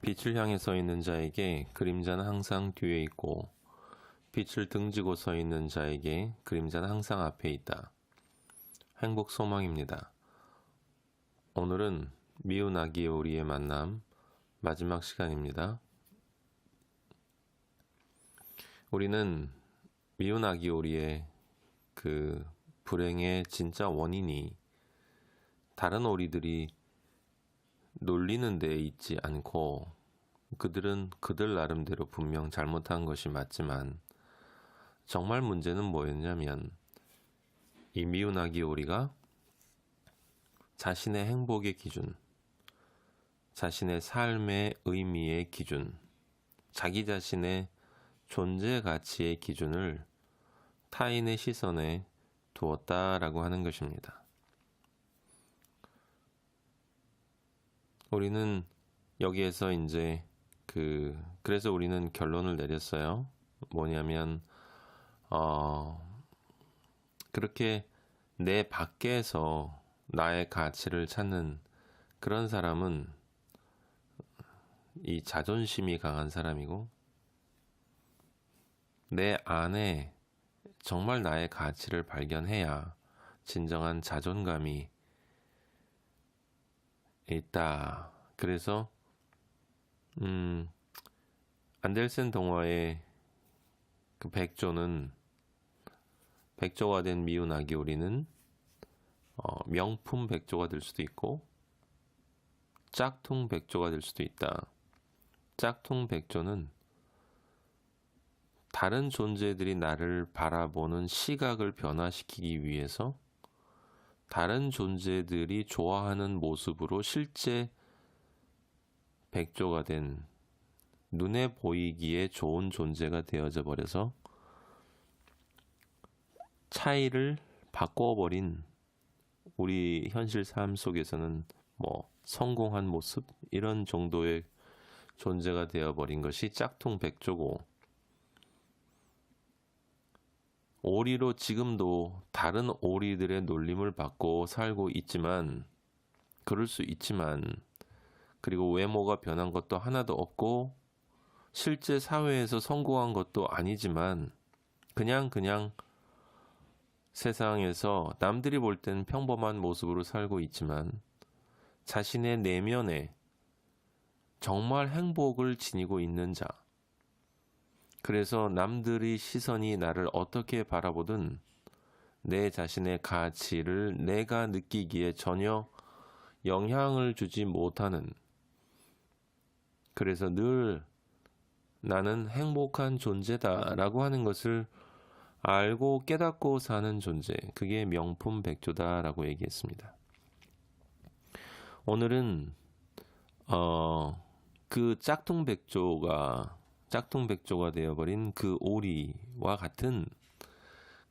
빛을 향해 서 있는 자에게 그림자는 항상 뒤에 있고 빛을 등지고 서 있는 자에게 그림자는 항상 앞에 있다. 행복 소망입니다. 오늘은 미운 아기의 오리의 만남 마지막 시간입니다. 우리는 미운 아기 오리의 그 불행의 진짜 원인이 다른 오리들이 놀리는 데 있지 않고 그들은 그들 나름대로 분명 잘못한 것이 맞지만 정말 문제는 뭐였냐면 이 미운 아기 오리가 자신의 행복의 기준, 자신의 삶의 의미의 기준, 자기 자신의 존재 가치의 기준을 타인의 시선에 두었다라고 하는 것입니다. 우리는 여기에서 이제 그래서 우리는 결론을 내렸어요. 뭐냐면 그렇게 내 밖에서 나의 가치를 찾는 그런 사람은 이 자존심이 강한 사람이고 내 안에 정말 나의 가치를 발견해야 진정한 자존감이 있다. 그래서 안델센 동화의 그 백조가 된 미운 아기 오리는 명품 백조가 될 수도 있고 짝퉁 백조가 될 수도 있다. 짝퉁 백조는 다른 존재들이 나를 바라보는 시각을 변화시키기 위해서 다른 존재들이 좋아하는 모습으로 실제 백조가 된 눈에 보이기에 좋은 존재가 되어져 버려서 차이를 바꿔버린 우리 현실 삶 속에서는 뭐 성공한 모습 이런 정도의 존재가 되어버린 것이 짝퉁 백조고 오리로 지금도 다른 오리들의 놀림을 받고 살고 있지만 그럴 수 있지만 그리고 외모가 변한 것도 하나도 없고 실제 사회에서 성공한 것도 아니지만 그냥 세상에서 남들이 볼 땐 평범한 모습으로 살고 있지만 자신의 내면에 정말 행복을 지니고 있는 자. 그래서 남들의 시선이 나를 어떻게 바라보든 내 자신의 가치를 내가 느끼기에 전혀 영향을 주지 못하는 그래서 늘 나는 행복한 존재다라고 하는 것을 알고 깨닫고 사는 존재, 그게 명품 백조다라고 얘기했습니다. 오늘은 그 짝퉁 백조가 되어버린 그 오리와 같은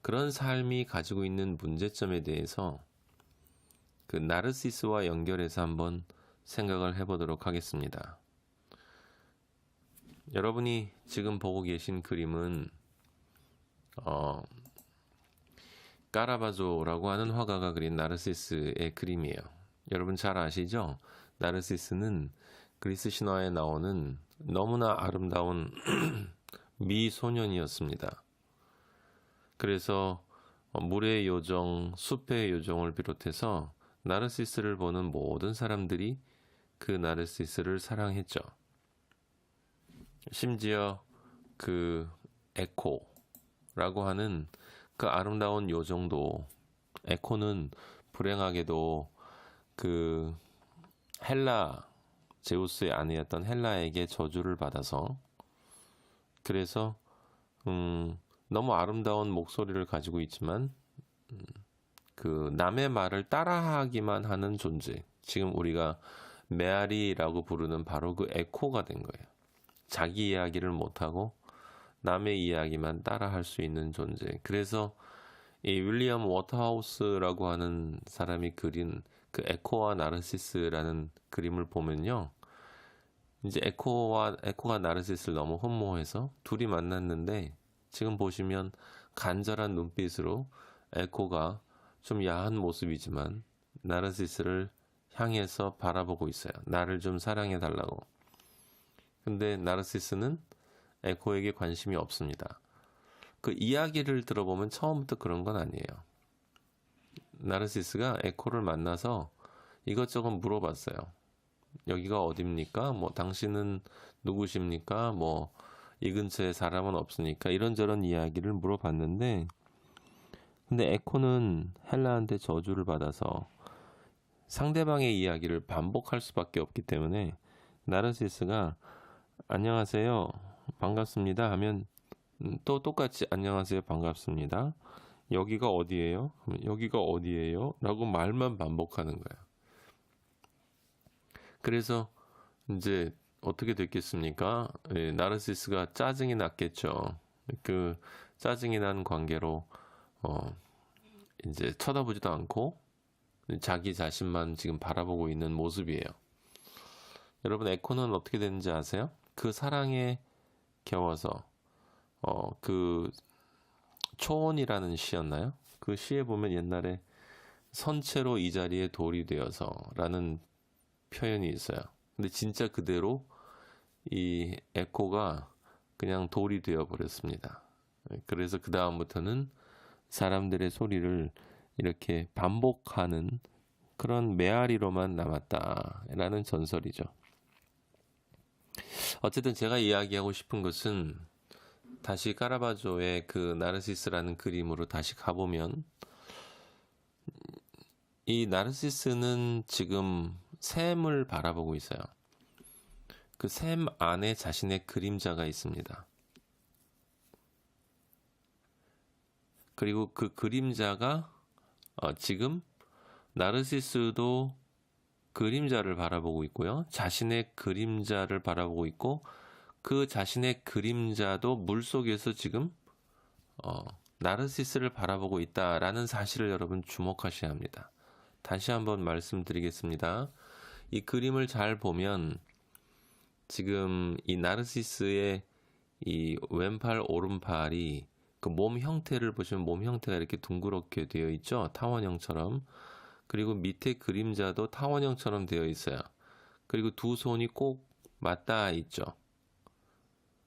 그런 삶이 가지고 있는 문제점에 대해서 그 나르시스와 연결해서 한번 생각을 해보도록 하겠습니다. 여러분이 지금 보고 계신 그림은 까라바조라고 하는 화가가 그린 나르시스의 그림이에요. 여러분 잘 아시죠? 나르시스는 그리스 신화에 나오는 너무나 아름다운 미소년이었습니다. 그래서 물의 요정, 숲의 요정을 비롯해서 나르시스를 보는 모든 사람들이 그 나르시스를 사랑했죠. 심지어 그 에코라고 하는 그 아름다운 요정도 에코는 불행하게도 그 헬라 제우스의 아내였던 헬라에게 저주를 받아서 그래서 너무 아름다운 목소리를 가지고 있지만 그 남의 말을 따라하기만 하는 존재. 지금 우리가 메아리라고 부르는 바로 그 에코가 된 거예요. 자기 이야기를 못하고 남의 이야기만 따라할 수 있는 존재. 그래서 이 윌리엄 워터하우스라고 하는 사람이 그린 그 에코와 나르시스라는 그림을 보면요. 이제 에코가 나르시스를 너무 흠모해서 둘이 만났는데 지금 보시면 간절한 눈빛으로 에코가 좀 야한 모습이지만 나르시스를 향해서 바라보고 있어요. 나를 좀 사랑해 달라고. 근데 나르시스는 에코에게 관심이 없습니다. 그 이야기를 들어보면 처음부터 그런 건 아니에요. 나르시스가 에코를 만나서 이것저것 물어봤어요. 여기가 어딥니까? 뭐 당신은 누구십니까? 뭐 이 근처에 사람은 없으니까 이런저런 이야기를 물어봤는데, 근데 에코는 헬라한테 저주를 받아서 상대방의 이야기를 반복할 수밖에 없기 때문에 나르시스가 안녕하세요, 반갑습니다 하면 또 똑같이 안녕하세요, 반갑습니다. 여기가 어디예요? 여기가 어디예요? 라고 말만 반복하는 거야. 그래서 이제 어떻게 됐겠습니까? 예, 나르시스가 짜증이 났겠죠. 그 짜증이 난 관계로 이제 쳐다보지도 않고 자기 자신만 지금 바라보고 있는 모습이에요. 여러분, 에코는 어떻게 됐는지 아세요? 그 사랑에 겨워서 그 초원이라는 시였나요? 그 시에 보면 옛날에 선체로 이 자리에 돌이 되어서 라는 표현이 있어요. 근데 진짜 그대로 이 에코가 그냥 돌이 되어 버렸습니다. 그래서 그 다음부터는 사람들의 소리를 이렇게 반복하는 그런 메아리로만 남았다라는 전설이죠. 어쨌든 제가 이야기하고 싶은 것은 다시 카라바조의 그 나르시스라는 그림으로 다시 가보면, 이 나르시스는 지금 샘을 바라보고 있어요. 그 샘 안에 자신의 그림자가 있습니다. 그리고 그 그림자가 지금 나르시스도 그림자를 바라보고 있고요. 자신의 그림자를 바라보고 있고, 그 자신의 그림자도 물속에서 지금 나르시스를 바라보고 있다라는 사실을 여러분 주목하셔야 합니다. 다시 한번 말씀드리겠습니다. 이 그림을 잘 보면 지금 이 나르시스의 이 왼팔 오른팔이 그 몸 형태를 보시면 몸 형태가 이렇게 둥그렇게 되어 있죠. 타원형처럼. 그리고 밑에 그림자도 타원형처럼 되어 있어요. 그리고 두 손이 꼭 맞닿아 있죠.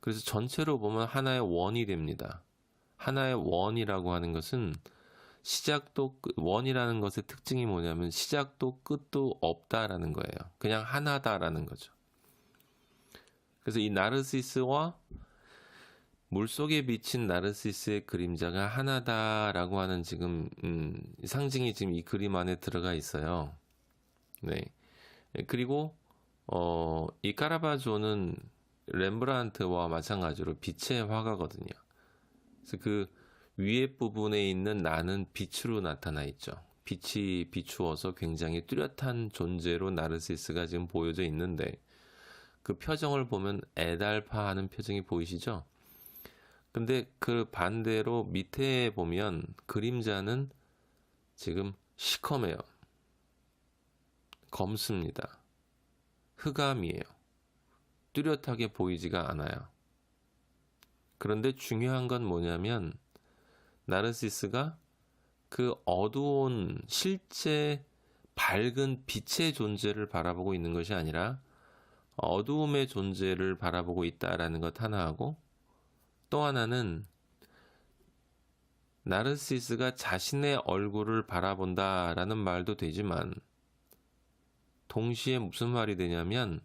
그래서 전체로 보면 하나의 원이 됩니다. 하나의 원이라고 하는 것은 시작도 원이라는 것의 특징이 뭐냐면 시작도 끝도 없다라는 거예요. 그냥 하나다라는 거죠. 그래서 이 나르시스와 물속에 비친 나르시스의 그림자가 하나다라고 하는 지금 상징이 지금 이 그림 안에 들어가 있어요. 네. 그리고 이 카라바조는 렘브란트와 마찬가지로 빛의 화가거든요. 그래서 그 위에 부분에 있는 나는 빛으로 나타나 있죠. 빛이 비추어서 굉장히 뚜렷한 존재로 나르시스가 지금 보여져 있는데, 그 표정을 보면 애달파하는 표정이 보이시죠? 근데 그 반대로 밑에 보면 그림자는 지금 시커매요. 검습니다. 흑암이에요. 뚜렷하게 보이지가 않아요. 그런데 중요한 건 뭐냐면 나르시스가 그 어두운 실제 밝은 빛의 존재를 바라보고 있는 것이 아니라 어두움의 존재를 바라보고 있다라는 것 하나하고, 또 하나는 나르시스가 자신의 얼굴을 바라본다라는 말도 되지만 동시에 무슨 말이 되냐면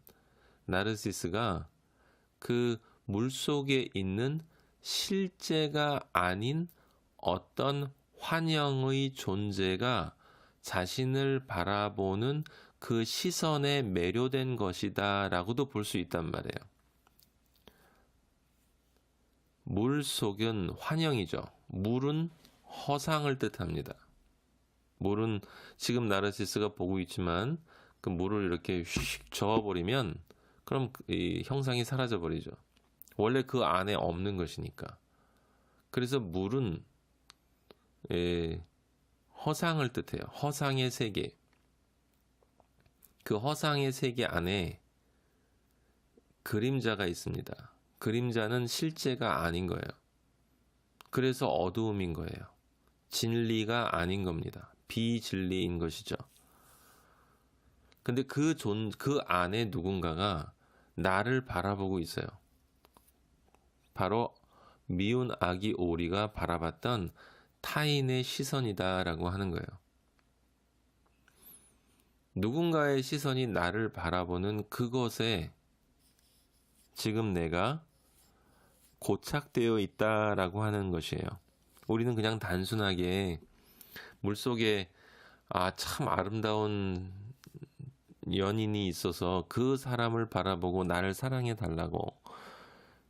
나르시스가 그 물속에 있는 실제가 아닌 어떤 환영의 존재가 자신을 바라보는 그 시선에 매료된 것이다 라고도 볼 수 있단 말이에요. 물 속은 환영이죠. 물은 허상을 뜻합니다. 물은 지금 나르시스가 보고 있지만 그 물을 이렇게 휙 저어버리면 그럼 이 형상이 사라져버리죠. 원래 그 안에 없는 것이니까. 그래서 물은 허상을 뜻해요. 허상의 세계. 그 허상의 세계 안에 그림자가 있습니다. 그림자는 실제가 아닌 거예요. 그래서 어두움인 거예요. 진리가 아닌 겁니다. 비진리인 것이죠. 근데 그 안에 누군가가 나를 바라보고 있어요. 바로 미운 아기 오리가 바라봤던 타인의 시선이다라고 하는 거예요. 누군가의 시선이 나를 바라보는 그것에 지금 내가 고착되어 있다라고 하는 것이에요. 우리는 그냥 단순하게 물속에 참 아름다운 연인이 있어서 그 사람을 바라보고 나를 사랑해 달라고,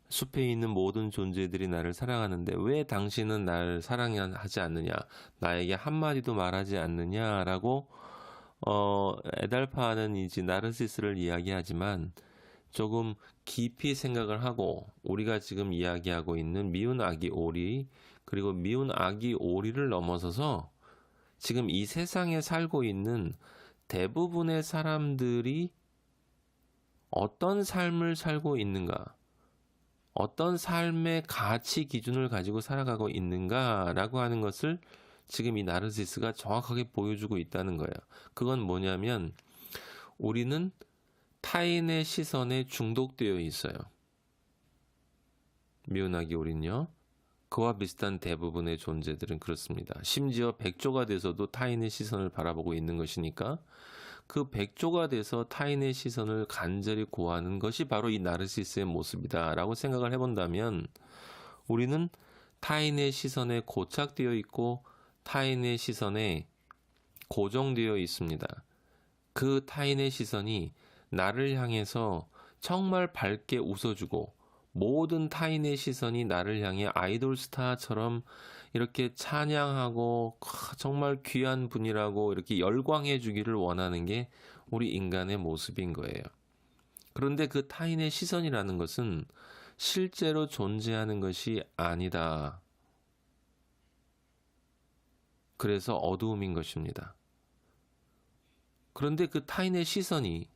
숲에 있는 모든 존재들이 나를 사랑하는데 왜 당신은 나를 사랑하지 않느냐, 나에게 한마디도 말하지 않느냐라고 에달파하는 이제 나르시스를 이야기하지만, 조금 깊이 생각을 하고 우리가 지금 이야기하고 있는 미운 아기 오리, 그리고 미운 아기 오리를 넘어서서 지금 이 세상에 살고 있는 대부분의 사람들이 어떤 삶을 살고 있는가, 어떤 삶의 가치 기준을 가지고 살아가고 있는가라고 하는 것을 지금 이 나르시스가 정확하게 보여주고 있다는 거예요. 그건 뭐냐면, 우리는 타인의 시선에 중독되어 있어요. 미운 아기 오리는요, 그와 비슷한 대부분의 존재들은 그렇습니다. 심지어 백조가 돼서도 타인의 시선을 바라보고 있는 것이니까, 그 백조가 돼서 타인의 시선을 간절히 구하는 것이 바로 이 나르시스의 모습이다 라고 생각을 해본다면, 우리는 타인의 시선에 고착되어 있고 타인의 시선에 고정되어 있습니다. 그 타인의 시선이 나를 향해서 정말 밝게 웃어주고, 모든 타인의 시선이 나를 향해 아이돌 스타처럼 이렇게 찬양하고 정말 귀한 분이라고 이렇게 열광해 주기를 원하는 게 우리 인간의 모습인 거예요. 그런데 그 타인의 시선이라는 것은 실제로 존재하는 것이 아니다. 그래서 어두움인 것입니다. 그런데 그 타인의 시선이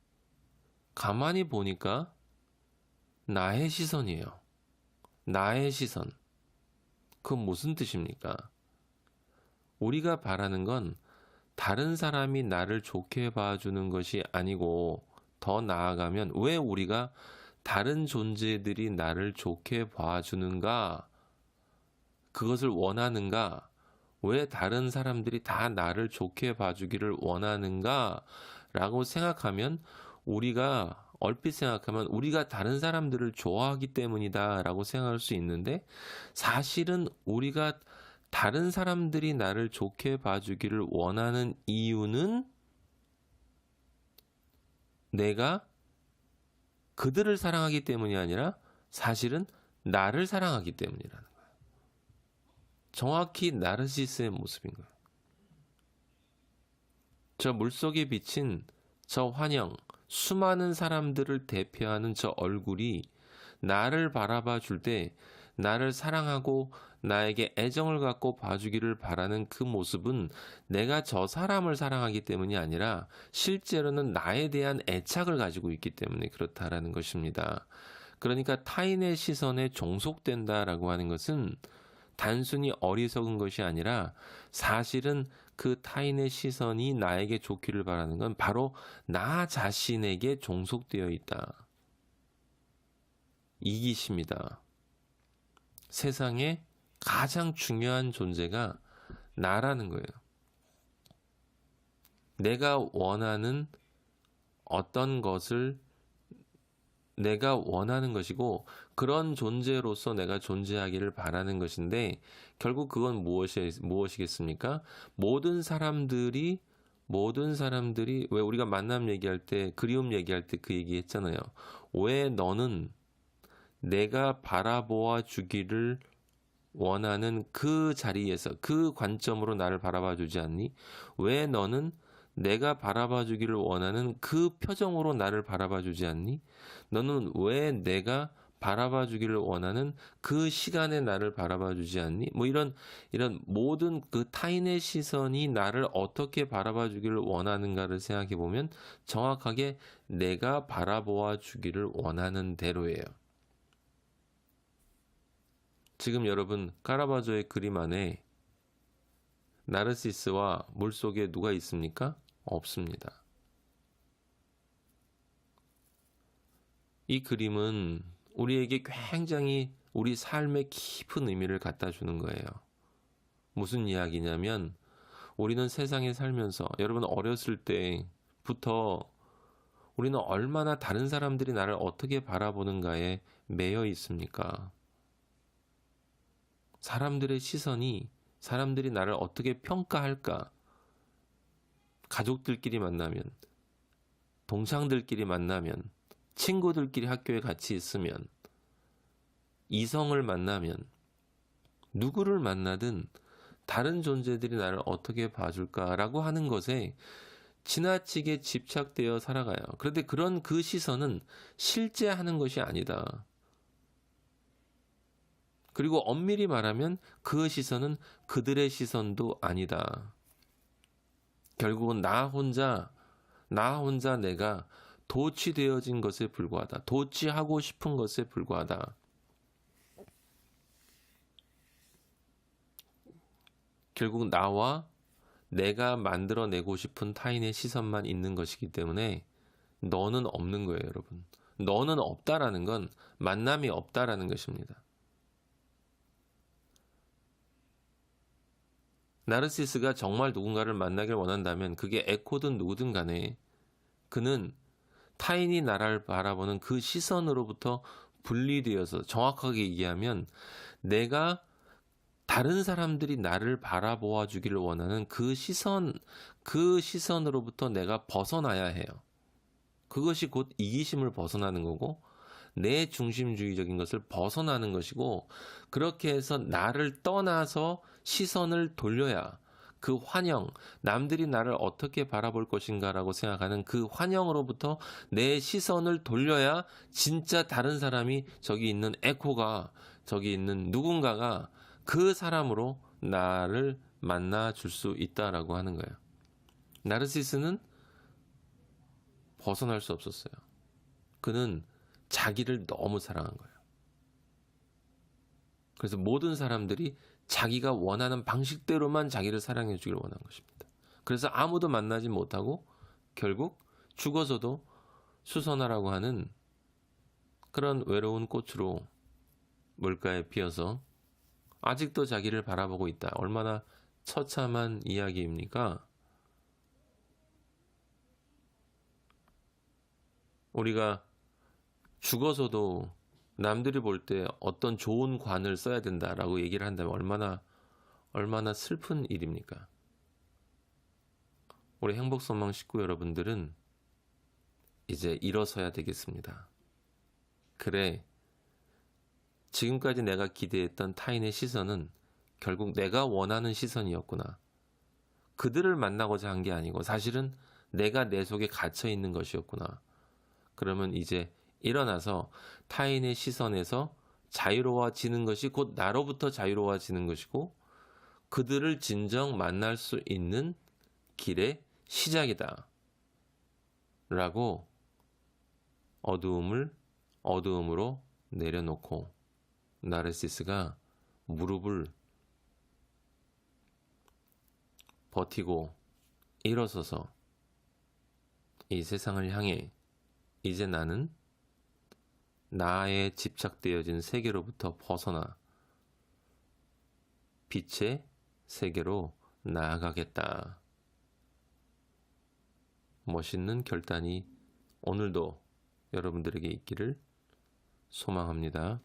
가만히 보니까 나의 시선이에요. 나의 시선. 그건 무슨 뜻입니까? 우리가 바라는 건 다른 사람이 나를 좋게 봐주는 것이 아니고, 더 나아가면 왜 우리가 다른 존재들이 나를 좋게 봐주는가, 그것을 원하는가, 왜 다른 사람들이 다 나를 좋게 봐주기를 원하는가 라고 생각하면, 우리가 얼핏 생각하면 우리가 다른 사람들을 좋아하기 때문이다 라고 생각할 수 있는데, 사실은 우리가 다른 사람들이 나를 좋게 봐주기를 원하는 이유는 내가 그들을 사랑하기 때문이 아니라 사실은 나를 사랑하기 때문이라는 거예요. 정확히 나르시스의 모습인 거예요. 저 물속에 비친 저 환영, 수많은 사람들을 대표하는 저 얼굴이 나를 바라봐 줄 때 나를 사랑하고 나에게 애정을 갖고 봐주기를 바라는 그 모습은 내가 저 사람을 사랑하기 때문이 아니라 실제로는 나에 대한 애착을 가지고 있기 때문에 그렇다라는 것입니다. 그러니까 타인의 시선에 종속된다라고 하는 것은 단순히 어리석은 것이 아니라, 사실은 그 타인의 시선이 나에게 좋기를 바라는 건 바로 나 자신에게 종속되어 있다. 이기심이다. 세상에 가장 중요한 존재가 나라는 거예요. 내가 원하는 어떤 것을 내가 원하는 것이고, 그런 존재로서 내가 존재하기를 바라는 것인데, 결국 그건 무엇이겠습니까? 모든 사람들이 왜 우리가 만남 얘기할 때, 그리움 얘기할 때 그 얘기 했잖아요. 왜 너는 내가 바라보아 주기를 원하는 그 자리에서, 그 관점으로 나를 바라봐 주지 않니? 왜 너는 내가 바라봐 주기를 원하는 그 표정으로 나를 바라봐 주지 않니? 너는 왜 내가 바라봐 주기를 원하는 그 시간에 나를 바라봐 주지 않니? 뭐 이런 모든 그 타인의 시선이 나를 어떻게 바라봐 주기를 원하는가를 생각해 보면 정확하게 내가 바라보아 주기를 원하는 대로예요. 지금 여러분 카라바조의 그림 안에 나르시스와 물속에 누가 있습니까? 없습니다. 이 그림은 우리에게 굉장히 우리 삶에 깊은 의미를 갖다 주는 거예요. 무슨 이야기냐면 우리는 세상에 살면서 여러분 어렸을 때부터 우리는 얼마나 다른 사람들이 나를 어떻게 바라보는가에 매여 있습니까? 사람들의 시선이 사람들이 나를 어떻게 평가할까? 가족들끼리 만나면, 동창들끼리 만나면, 친구들끼리 학교에 같이 있으면, 이성을 만나면, 누구를 만나든 다른 존재들이 나를 어떻게 봐줄까라고 하는 것에 지나치게 집착되어 살아가요. 그런데 그런 그 시선은 실제 하는 것이 아니다. 그리고 엄밀히 말하면 그 시선은 그들의 시선도 아니다. 결국은 나 혼자 내가 도취되어진 것에 불과하다. 도취하고 싶은 것에 불과하다. 결국 나와 내가 만들어내고 싶은 타인의 시선만 있는 것이기 때문에 너는 없는 거예요, 여러분. 너는 없다라는 건 만남이 없다라는 것입니다. 나르시스가 정말 누군가를 만나길 원한다면 그게 에코든 누구든 간에 그는 타인이 나를 바라보는 그 시선으로부터 분리되어서 정확하게 얘기하면 내가 다른 사람들이 나를 바라보아 주기를 원하는 그 시선으로부터 내가 벗어나야 해요. 그것이 곧 이기심을 벗어나는 거고 내 중심주의적인 것을 벗어나는 것이고 그렇게 해서 나를 떠나서 시선을 돌려야 그 환영, 남들이 나를 어떻게 바라볼 것인가라고 생각하는 그 환영으로부터 내 시선을 돌려야 진짜 다른 사람이 저기 있는 에코가 저기 있는 누군가가 그 사람으로 나를 만나 줄 수 있다라고 하는 거예요. 나르시스는 벗어날 수 없었어요. 그는 자기를 너무 사랑한 거예요. 그래서 모든 사람들이 자기가 원하는 방식대로만 자기를 사랑해 주기를 원한 것입니다. 그래서 아무도 만나지 못하고 결국 죽어서도 수선화라고 하는 그런 외로운 꽃으로 물가에 피어서 아직도 자기를 바라보고 있다. 얼마나 처참한 이야기입니까? 우리가 죽어서도 남들이 볼 때 어떤 좋은 관을 써야 된다라고 얘기를 한다면 얼마나 슬픈 일입니까? 우리 행복선망 식구 여러분들은 이제 일어서야 되겠습니다. 그래, 지금까지 내가 기대했던 타인의 시선은 결국 내가 원하는 시선이었구나. 그들을 만나고자 한 게 아니고 사실은 내가 내 속에 갇혀 있는 것이었구나. 그러면 이제 일어나서 타인의 시선에서 자유로워지는 것이 곧 나로부터 자유로워지는 것이고 그들을 진정 만날 수 있는 길의 시작이다. 라고 어두움으로 내려놓고 나르시스가 무릎을 버티고 일어서서 이 세상을 향해 이제 나는 나에 집착되어진 세계로부터 벗어나 빛의 세계로 나아가겠다. 멋있는 결단이 오늘도 여러분들에게 있기를 소망합니다.